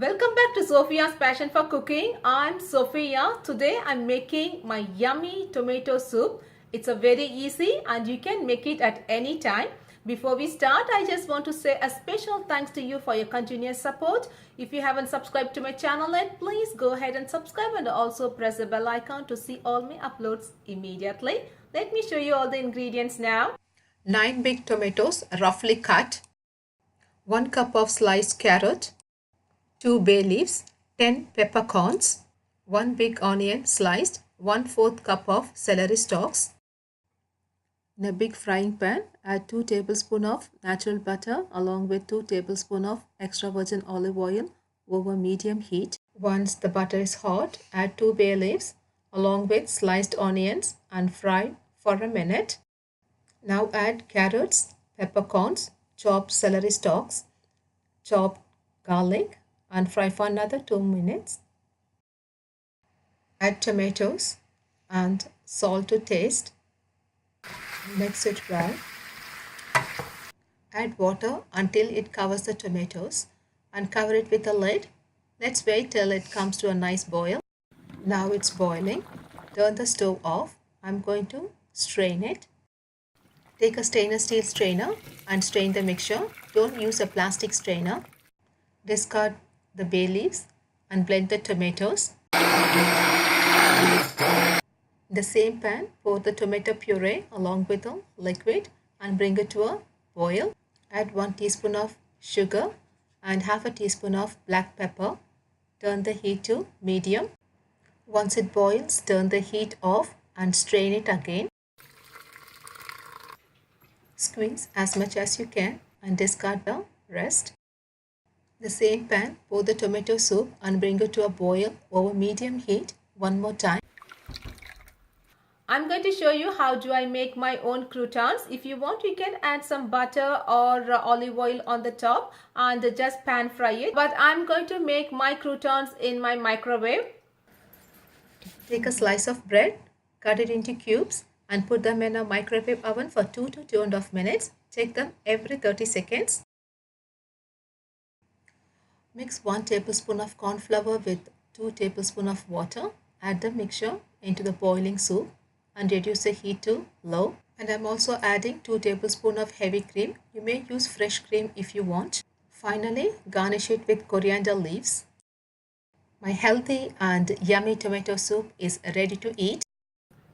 Welcome back to Sophia's Passion for Cooking. I'm Sophia. Today I'm making my yummy tomato soup. It's a very easy and you can make it at any time. Before we start, I just want to say a special thanks to you for your continuous support. If you haven't subscribed to my channel yet, please go ahead and subscribe and also press the bell icon to see all my uploads immediately. Let me show you all the ingredients now. 9 big tomatoes roughly cut, 1 cup of sliced carrot, 2 bay leaves, 10 peppercorns, 1 big onion sliced, 1/4 cup of celery stalks. In a big frying pan, add 2 tablespoons of natural butter along with 2 tablespoons of extra virgin olive oil over medium heat. Once the butter is hot, add 2 bay leaves along with sliced onions and fry for a minute. Now add carrots, peppercorns, chopped celery stalks, chopped garlic and fry for another 2 minutes. Add tomatoes and salt to taste. Mix it well. Add water until it covers the tomatoes and cover it with a lid. Let's wait till it comes to a nice boil. Now it's boiling. Turn the stove off. I'm going to strain it. Take a stainless steel strainer and strain the mixture. Don't use a plastic strainer. Discard the bay leaves and blend the tomatoes. In the same pan, pour the tomato puree along with the liquid and bring it to a boil. Add 1 teaspoon of sugar and half a teaspoon of black pepper. Turn the heat to medium. Once it boils, turn the heat off and strain it again. Squeeze as much as you can and discard the rest. In the same pan, pour the tomato soup and bring it to a boil over medium heat one more time. I'm going to show you how do I make my own croutons. If you want, you can add some butter or olive oil on the top and just pan fry it. But I'm going to make my croutons in my microwave. Take a slice of bread, cut it into cubes and put them in a microwave oven for 2 to 2.5 minutes. Check them every 30 seconds. Mix 1 tablespoon of corn flour with 2 tablespoons of water. Add the mixture into the boiling soup and reduce the heat to low. And I'm also adding 2 tablespoons of heavy cream. You may use fresh cream if you want. Finally, garnish it with coriander leaves. My healthy and yummy tomato soup is ready to eat.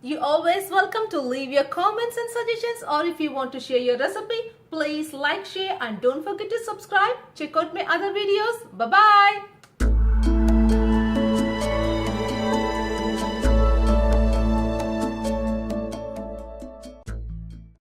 You're always welcome to leave your comments and suggestions, or if you want to share your recipe, please like, share and don't forget to subscribe. Check out my other videos. Bye-bye.